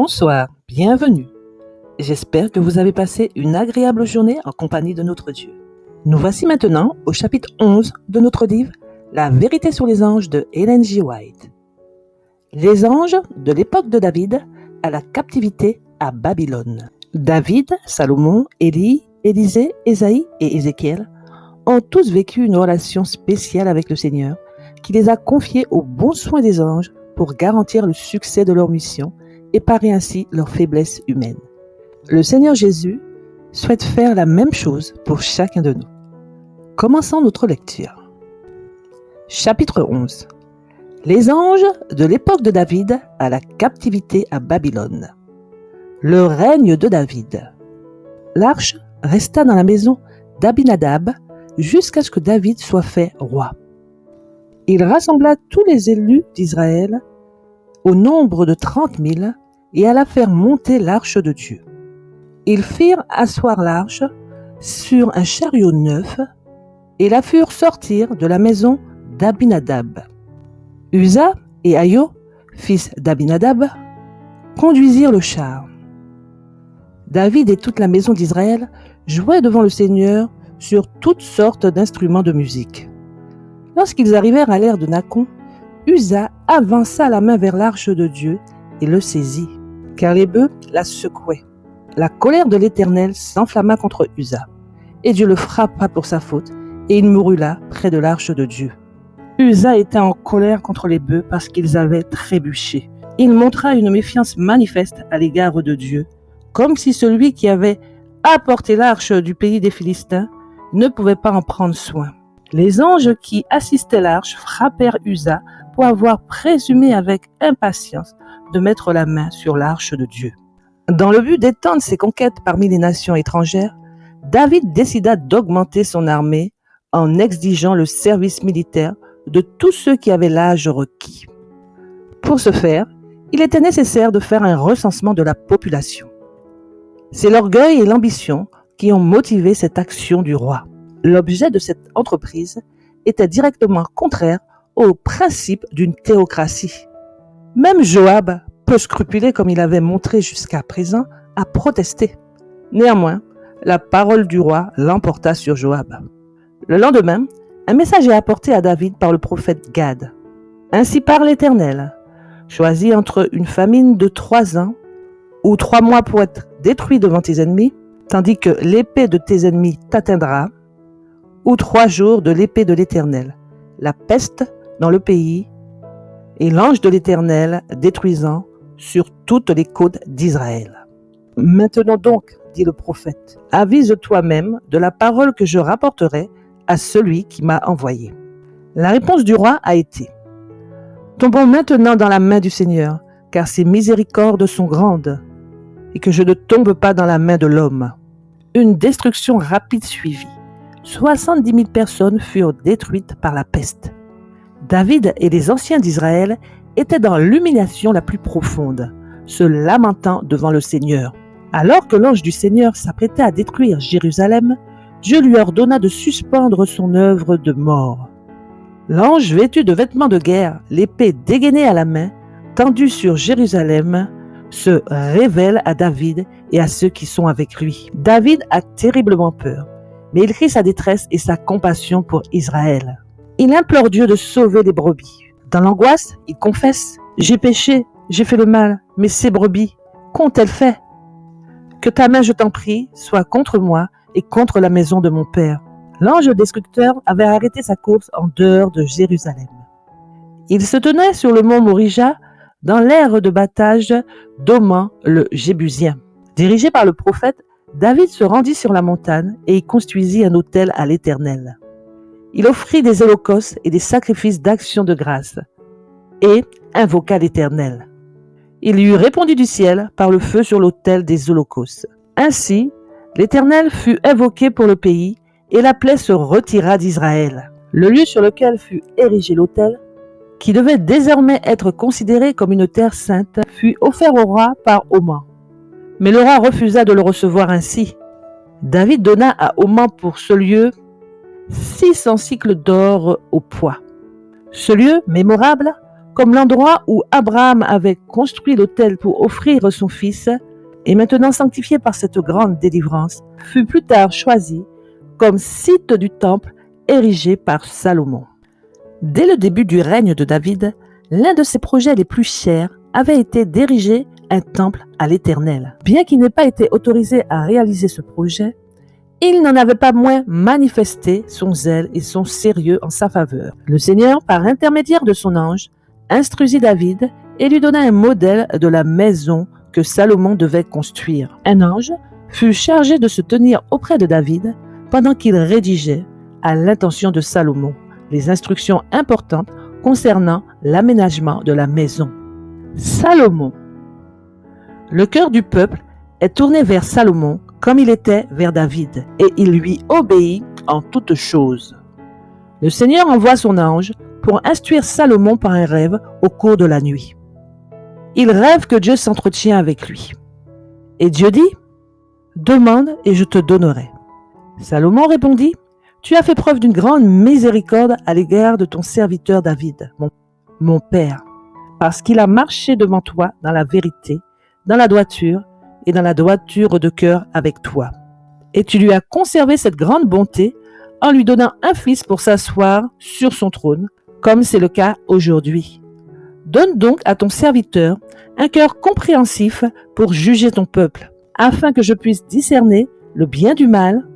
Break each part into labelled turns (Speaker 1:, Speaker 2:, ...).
Speaker 1: Bonsoir, bienvenue. J'espère que vous avez passé une agréable journée en compagnie de notre Dieu. Nous voici maintenant au chapitre 11 de notre livre « La vérité sur les anges » de Ellen G. White. Les anges de l'époque de David à la captivité à Babylone. David, Salomon, Élie, Élisée, Ésaïe et Ézéchiel ont tous vécu une relation spéciale avec le Seigneur qui les a confiés aux bons soins des anges pour garantir le succès de leur mission et parer ainsi leur faiblesse humaine. Le Seigneur Jésus souhaite faire la même chose pour chacun de nous. Commençons notre lecture. Chapitre 11. Les anges de l'époque de David à la captivité à Babylone. Le règne de David. L'arche resta dans la maison d'Abinadab jusqu'à ce que David soit fait roi. Il rassembla tous les élus d'Israël au nombre de 30 000 et alla faire monter l'arche de Dieu. Ils firent asseoir l'arche sur un chariot neuf et la furent sortir de la maison d'Abinadab. Uza et Aïo, fils d'Abinadab, conduisirent le char. David et toute la maison d'Israël jouaient devant le Seigneur sur toutes sortes d'instruments de musique. Lorsqu'ils arrivèrent à l'ère de Nacon, Uza avança la main vers l'arche de Dieu et le saisit, car les bœufs la secouaient. La colère de l'Éternel s'enflamma contre Uza, et Dieu le frappa pour sa faute, et il mourut là, près de l'arche de Dieu. Uza était en colère contre les bœufs parce qu'ils avaient trébuché. Il montra une méfiance manifeste à l'égard de Dieu, comme si celui qui avait apporté l'arche du pays des Philistins ne pouvait pas en prendre soin. Les anges qui assistaient l'arche frappèrent Uza pour avoir présumé avec impatience de mettre la main sur l'arche de Dieu. Dans le but d'étendre ses conquêtes parmi les nations étrangères, David décida d'augmenter son armée en exigeant le service militaire de tous ceux qui avaient l'âge requis. Pour ce faire, il était nécessaire de faire un recensement de la population. C'est l'orgueil et l'ambition qui ont motivé cette action du roi. L'objet de cette entreprise était directement contraire au principe d'une théocratie. Même Joab, peu scrupuleux comme il avait montré jusqu'à présent, a protesté. Néanmoins, la parole du roi l'emporta sur Joab. Le lendemain, un message est apporté à David par le prophète Gad. Ainsi parle l'Éternel, choisis entre une famine de 3 ans ou 3 mois pour être détruit devant tes ennemis, tandis que l'épée de tes ennemis t'atteindra, ou 3 jours de l'épée de l'Éternel, la peste dans le pays, et l'ange de l'Éternel détruisant sur toutes les côtes d'Israël. Maintenant donc, dit le prophète, avise toi-même de la parole que je rapporterai à celui qui m'a envoyé. La réponse du roi a été: tombons maintenant dans la main du Seigneur, car ses miséricordes sont grandes, et que je ne tombe pas dans la main de l'homme. Une destruction rapide suivit. 70 000 personnes furent détruites par la peste. David et les anciens d'Israël étaient dans l'humiliation la plus profonde, se lamentant devant le Seigneur. Alors que l'ange du Seigneur s'apprêtait à détruire Jérusalem, Dieu lui ordonna de suspendre son œuvre de mort. L'ange, vêtu de vêtements de guerre, l'épée dégainée à la main, tendue sur Jérusalem, se révèle à David et à ceux qui sont avec lui. David a terriblement peur, mais il crie sa détresse et sa compassion pour Israël. Il implore Dieu de sauver les brebis. Dans l'angoisse, il confesse: j'ai péché, j'ai fait le mal, mais ces brebis, qu'ont-elles fait? Que ta main, je t'en prie, soit contre moi et contre la maison de mon père. L'ange destructeur avait arrêté sa course en dehors de Jérusalem. Il se tenait sur le mont Morija, dans l'aire de battage d'Oman le Jébusien. Dirigé par le prophète, David se rendit sur la montagne et y construisit un autel à l'Éternel. Il offrit des holocaustes et des sacrifices d'action de grâce et invoqua l'Éternel. Il lui répondit du ciel par le feu sur l'autel des holocaustes. Ainsi, l'Éternel fut invoqué pour le pays et la plaie se retira d'Israël. Le lieu sur lequel fut érigé l'autel, qui devait désormais être considéré comme une terre sainte, fut offert au roi par Oman. Mais le roi refusa de le recevoir ainsi. David donna à Oman pour ce lieu 600 cycles d'or au poids. Ce lieu mémorable comme l'endroit où Abraham avait construit l'autel pour offrir son fils, et maintenant sanctifié par cette grande délivrance, fut plus tard choisi comme site du temple érigé par Salomon. Dès le début du règne de David, l'un de ses projets les plus chers avait été d'ériger un temple à l'Éternel. Bien qu'il n'ait pas été autorisé à réaliser ce projet, il n'en avait pas moins manifesté son zèle et son sérieux en sa faveur. Le Seigneur, par intermédiaire de son ange, instruisit David et lui donna un modèle de la maison que Salomon devait construire. Un ange fut chargé de se tenir auprès de David pendant qu'il rédigeait, à l'intention de Salomon, les instructions importantes concernant l'aménagement de la maison. Salomon. Le cœur du peuple est tourné vers Salomon comme il était vers David, et il lui obéit en toutes choses. Le Seigneur envoie son ange pour instruire Salomon par un rêve au cours de la nuit. Il rêve que Dieu s'entretient avec lui. Et Dieu dit, « Demande et je te donnerai. » Salomon répondit, « Tu as fait preuve d'une grande miséricorde à l'égard de ton serviteur David, mon père, parce qu'il a marché devant toi dans la vérité, dans la droiture et dans la droiture de cœur avec toi. Et tu lui as conservé cette grande bonté en lui donnant un fils pour s'asseoir sur son trône, comme c'est le cas aujourd'hui. Donne donc à ton serviteur un cœur compréhensif pour juger ton peuple, afin que je puisse discerner le bien du mal,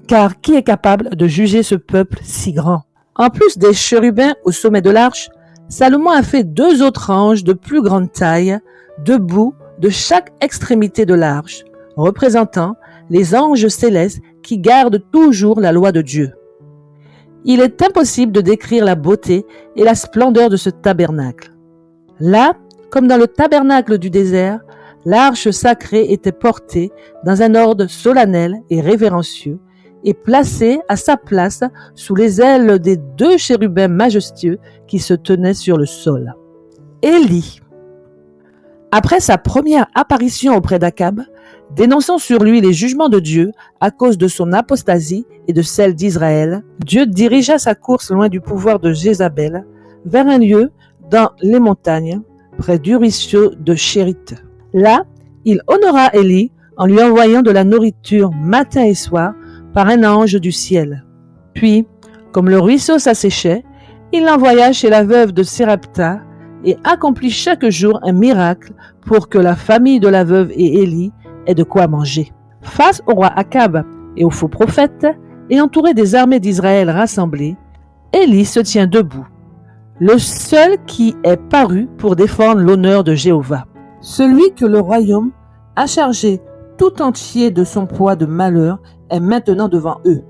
Speaker 1: car qui est capable de juger ce peuple si grand? » En plus des chérubins au sommet de l'arche, Salomon a fait 2 autres anges de plus grande taille, debout de chaque extrémité de l'arche, représentant les anges célestes qui gardent toujours la loi de Dieu. Il est impossible de décrire la beauté et la splendeur de ce tabernacle. Là, comme dans le tabernacle du désert, l'arche sacrée était portée dans un ordre solennel et révérencieux et placée à sa place sous les ailes des 2 chérubins majestueux qui se tenaient sur le sol. Élie. Après sa première apparition auprès d'Akab, dénonçant sur lui les jugements de Dieu à cause de son apostasie et de celle d'Israël, Dieu dirigea sa course loin du pouvoir de Jézabel vers un lieu dans les montagnes, près du ruisseau de Chérite. Là, il honora Élie en lui envoyant de la nourriture matin et soir par un ange du ciel. Puis, comme le ruisseau s'asséchait, il l'envoya chez la veuve de Sérapta et accomplit chaque jour un miracle pour que la famille de la veuve et Élie ait de quoi manger. Face au roi Akab et aux faux prophètes, et entouré des armées d'Israël rassemblées, Élie se tient debout, le seul qui est paru pour défendre l'honneur de Jéhovah. Celui que le royaume a chargé tout entier de son poids de malheur est maintenant devant eux,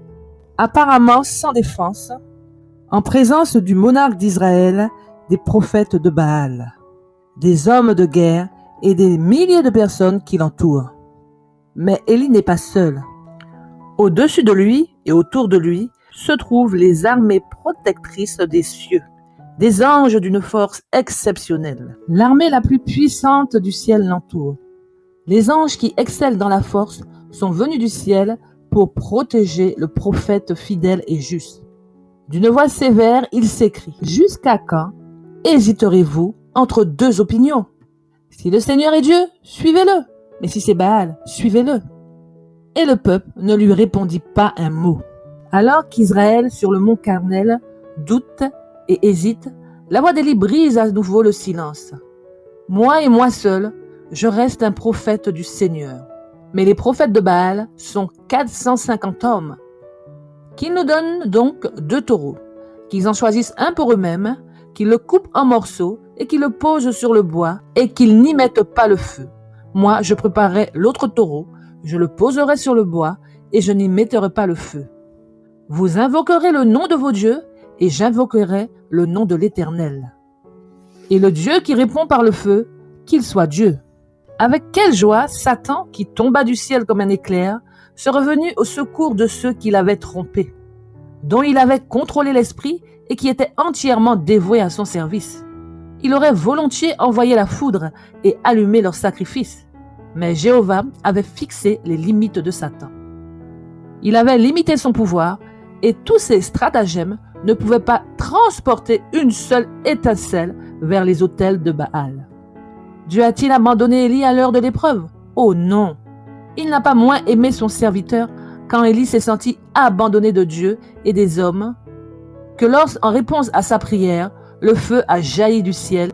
Speaker 1: apparemment sans défense, en présence du monarque d'Israël, des prophètes de Baal, des hommes de guerre et des milliers de personnes qui l'entourent. Mais Élie n'est pas seul. Au-dessus de lui et autour de lui se trouvent les armées protectrices des cieux, des anges d'une force exceptionnelle. L'armée la plus puissante du ciel l'entoure. Les anges qui excellent dans la force sont venus du ciel pour protéger le prophète fidèle et juste. D'une voix sévère, il s'écrie, « Jusqu'à quand hésiterez-vous entre 2 opinions? Si le Seigneur est Dieu, suivez-le, mais si c'est Baal, suivez-le. » Et le peuple ne lui répondit pas un mot. Alors qu'Israël, sur le mont Carmel, doute et hésite, la voix d'Élie brise à nouveau le silence. « Moi et moi seul, je reste un prophète du Seigneur. Mais les prophètes de Baal sont 450 hommes. Qu'ils nous donnent donc 2 taureaux, qu'ils en choisissent un pour eux-mêmes, qu'ils le coupent en morceaux et qu'ils le posent sur le bois et qu'ils n'y mettent pas le feu. Moi, je préparerai l'autre taureau, je le poserai sur le bois et je n'y mettrai pas le feu. Vous invoquerez le nom de vos dieux et j'invoquerai le nom de l'Éternel. Et le Dieu qui répond par le feu, qu'il soit Dieu. » Avec quelle joie Satan, qui tomba du ciel comme un éclair, se revenu au secours de ceux qui l'avaient trompé, dont il avait contrôlé l'esprit et qui étaient entièrement dévoués à son service. Il aurait volontiers envoyé la foudre et allumé leur sacrifice, mais Jéhovah avait fixé les limites de Satan. Il avait limité son pouvoir et tous ses stratagèmes ne pouvait pas transporter une seule étincelle vers les autels de Baal. Dieu a-t-il abandonné Élie à l'heure de l'épreuve? Oh non! Il n'a pas moins aimé son serviteur quand Élie s'est senti abandonné de Dieu et des hommes que lorsqu'en réponse à sa prière, le feu a jailli du ciel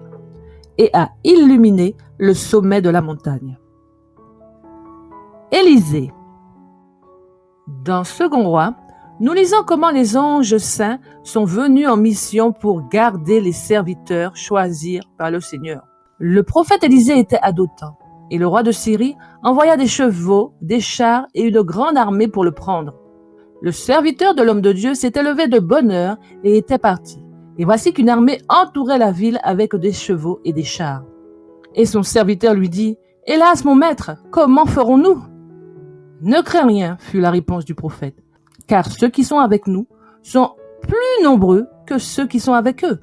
Speaker 1: et a illuminé le sommet de la montagne. Élisée. Dans Second Roi, nous lisons comment les anges saints sont venus en mission pour garder les serviteurs choisis par le Seigneur. Le prophète Élisée était à Dothan, et le roi de Syrie envoya des chevaux, des chars et une grande armée pour le prendre. Le serviteur de l'homme de Dieu s'était levé de bonne heure et était parti. Et voici qu'une armée entourait la ville avec des chevaux et des chars. Et son serviteur lui dit, « Hélas, mon maître, comment ferons-nous » ? « Ne crains rien, fut la réponse du prophète, car ceux qui sont avec nous sont plus nombreux que ceux qui sont avec eux. »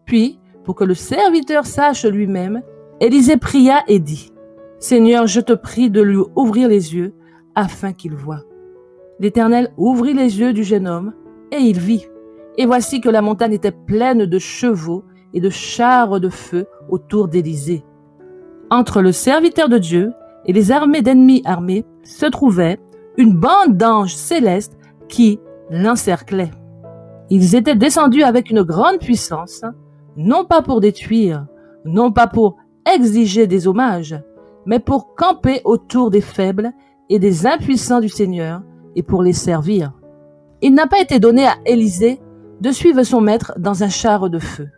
Speaker 1: Puis, pour que le serviteur sache lui-même, Élisée pria et dit, « Seigneur, je te prie de lui ouvrir les yeux afin qu'il voie. » L'Éternel ouvrit les yeux du jeune homme et il vit. Et voici que la montagne était pleine de chevaux et de chars de feu autour d'Élisée. Entre le serviteur de Dieu et les armées d'ennemis armés se trouvait une bande d'anges célestes qui l'encerclaient. Ils étaient descendus avec une grande puissance, non pas pour détruire, non pas pour exiger des hommages, mais pour camper autour des faibles et des impuissants du Seigneur et pour les servir. Il n'a pas été donné à Élisée de suivre son maître dans un char de feu.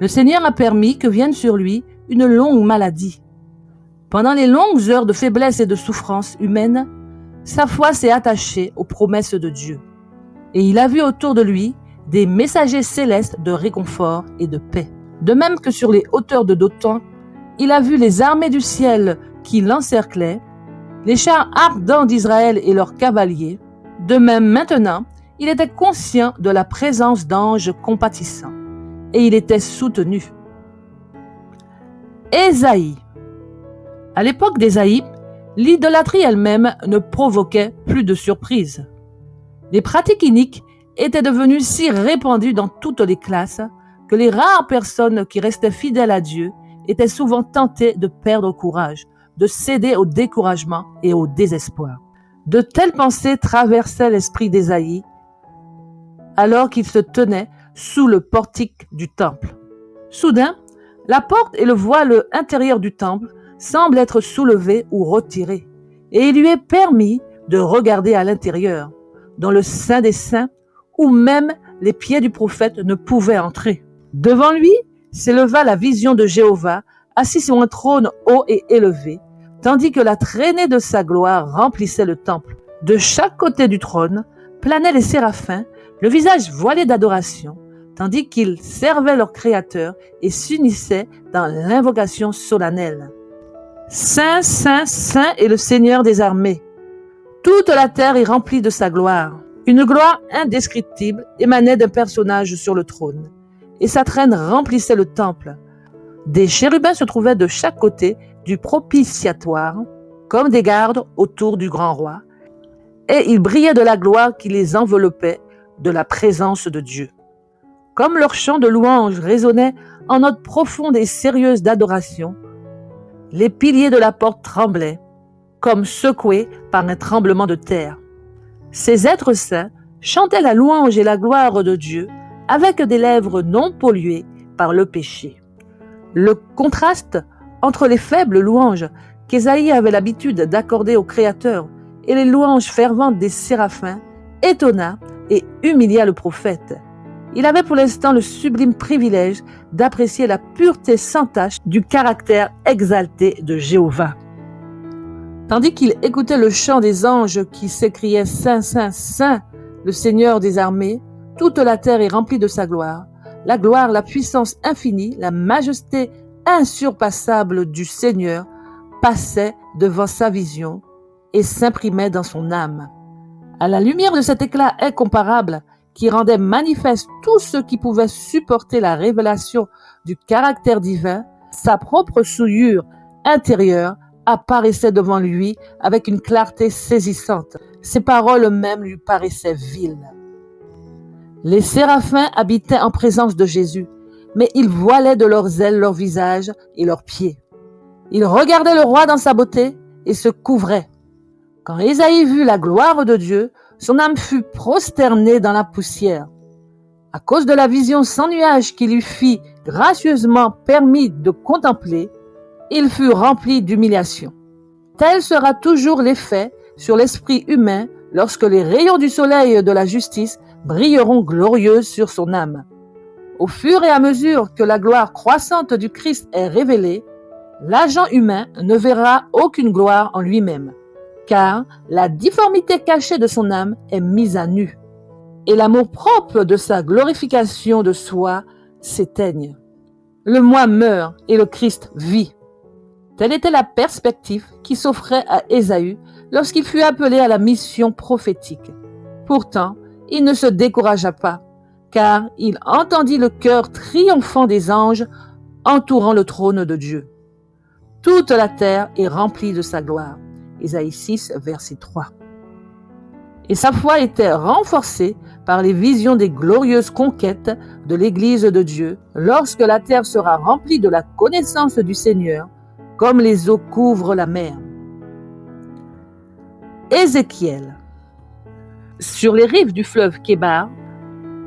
Speaker 1: Le Seigneur a permis que vienne sur lui une longue maladie. Pendant les longues heures de faiblesse et de souffrance humaine, sa foi s'est attachée aux promesses de Dieu. Et il a vu autour de lui des messagers célestes de réconfort et de paix. De même que sur les hauteurs de Dothan, il a vu les armées du ciel qui l'encerclaient, les chars ardents d'Israël et leurs cavaliers. De même maintenant, il était conscient de la présence d'anges compatissants. Et il était soutenu. Ésaïe. À l'époque d'Ésaïe, l'idolâtrie elle-même ne provoquait plus de surprise. Les pratiques iniques étaient devenues si répandues dans toutes les classes que les rares personnes qui restaient fidèles à Dieu étaient souvent tentées de perdre courage, de céder au découragement et au désespoir. De telles pensées traversaient l'esprit d'Ésaïe alors qu'il se tenait sous le portique du temple. Soudain, la porte et le voile intérieur du temple semblent être soulevés ou retirés, et il lui est permis de regarder à l'intérieur, dans le Saint des Saints, où même les pieds du prophète ne pouvaient entrer. Devant lui s'éleva la vision de Jéhovah, assis sur un trône haut et élevé, tandis que la traînée de sa gloire remplissait le temple. De chaque côté du trône planaient les séraphins, le visage voilé d'adoration, tandis qu'ils servaient leur Créateur et s'unissaient dans l'invocation solennelle. Saint, Saint, Saint est le Seigneur des armées. Toute la terre est remplie de sa gloire. Une gloire indescriptible émanait d'un personnage sur le trône, et sa traîne remplissait le temple. Des chérubins se trouvaient de chaque côté du propitiatoire, comme des gardes autour du grand roi, et ils brillaient de la gloire qui les enveloppait de la présence de Dieu. Comme leur chant de louange résonnait en notes profondes et sérieuses d'adoration, les piliers de la porte tremblaient, comme secoués par un tremblement de terre. Ces êtres saints chantaient la louange et la gloire de Dieu avec des lèvres non polluées par le péché. Le contraste entre les faibles louanges qu'Ésaïe avait l'habitude d'accorder au Créateur et les louanges ferventes des séraphins étonna et humilia le prophète. Il avait pour l'instant le sublime privilège d'apprécier la pureté sans tache du caractère exalté de Jéhovah. Tandis qu'il écoutait le chant des anges qui s'écriaient « Saint, Saint, Saint, le Seigneur des armées, toute la terre est remplie de sa gloire. La gloire, la puissance infinie, la majesté insurpassable du Seigneur passaient devant sa vision et s'imprimaient dans son âme. À la lumière de cet éclat incomparable, qui rendait manifeste tout ce qui pouvait supporter la révélation du caractère divin, sa propre souillure intérieure apparaissait devant lui avec une clarté saisissante. Ses paroles même lui paraissaient viles. Les séraphins habitaient en présence de Jésus, mais ils voilaient de leurs ailes leur visage et leurs pieds. Ils regardaient le roi dans sa beauté et se couvraient. Quand Ésaïe vit la gloire de Dieu, son âme fut prosternée dans la poussière. À cause de la vision sans nuage qui lui fit gracieusement permis de contempler, il fut rempli d'humiliation. Tel sera toujours l'effet sur l'esprit humain lorsque les rayons du soleil de la justice brilleront glorieux sur son âme. Au fur et à mesure que la gloire croissante du Christ est révélée, l'agent humain ne verra aucune gloire en lui-même, car la difformité cachée de son âme est mise à nu, et l'amour-propre de sa glorification de soi s'éteigne. Le moi meurt et le Christ vit. Telle était la perspective qui s'offrait à Ésaü lorsqu'il fut appelé à la mission prophétique. Pourtant, il ne se découragea pas, car il entendit le chœur triomphant des anges entourant le trône de Dieu. Toute la terre est remplie de sa gloire. Ésaïe 6, verset 3. Et sa foi était renforcée par les visions des glorieuses conquêtes de l'Église de Dieu lorsque la terre sera remplie de la connaissance du Seigneur, comme les eaux couvrent la mer. Ézéchiel. Sur les rives du fleuve Kébar,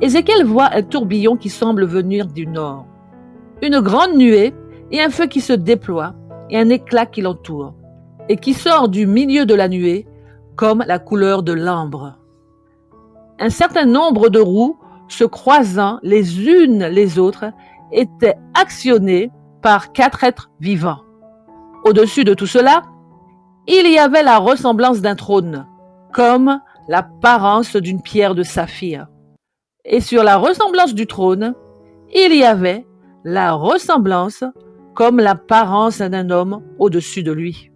Speaker 1: Ézéchiel voit un tourbillon qui semble venir du nord, une grande nuée et un feu qui se déploie et un éclat qui l'entoure, et qui sort du milieu de la nuée comme la couleur de l'ambre. Un certain nombre de roues se croisant les unes les autres étaient actionnées par 4 êtres vivants. Au-dessus de tout cela, il y avait la ressemblance d'un trône, comme l'apparence d'une pierre de saphir. Et sur la ressemblance du trône, il y avait la ressemblance comme l'apparence d'un homme au-dessus de lui.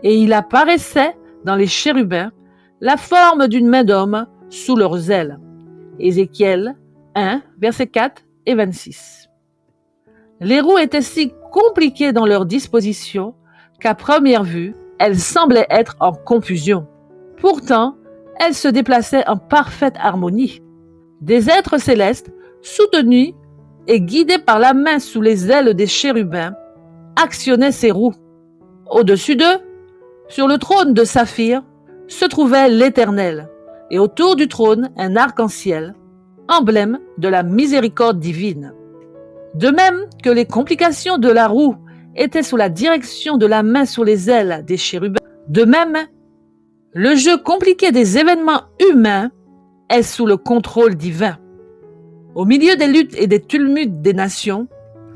Speaker 1: Et il apparaissait dans les chérubins la forme d'une main d'homme sous leurs ailes. Ézéchiel 1, versets 4 et 26. Les roues étaient si compliquées dans leur disposition qu'à première vue, elles semblaient être en confusion. Pourtant, elles se déplaçaient en parfaite harmonie. Des êtres célestes, soutenus et guidés par la main sous les ailes des chérubins, actionnaient ces roues. Au-dessus d'eux, sur le trône de saphir, se trouvait l'Éternel, et autour du trône un arc-en-ciel, emblème de la miséricorde divine. De même que les complications de la roue étaient sous la direction de la main sous les ailes des chérubins, de même, le jeu compliqué des événements humains est sous le contrôle divin. Au milieu des luttes et des tumultes des nations,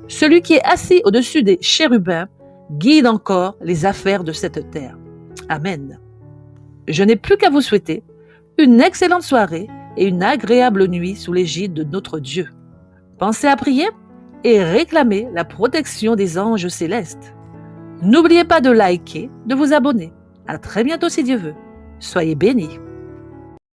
Speaker 1: celui qui est assis au-dessus des chérubins guide encore les affaires de cette terre. Amen. Je n'ai plus qu'à vous souhaiter une excellente soirée et une agréable nuit sous l'égide de notre Dieu. Pensez à prier et réclamer la protection des anges célestes. N'oubliez pas de liker, de vous abonner. À très bientôt si Dieu veut. Soyez bénis.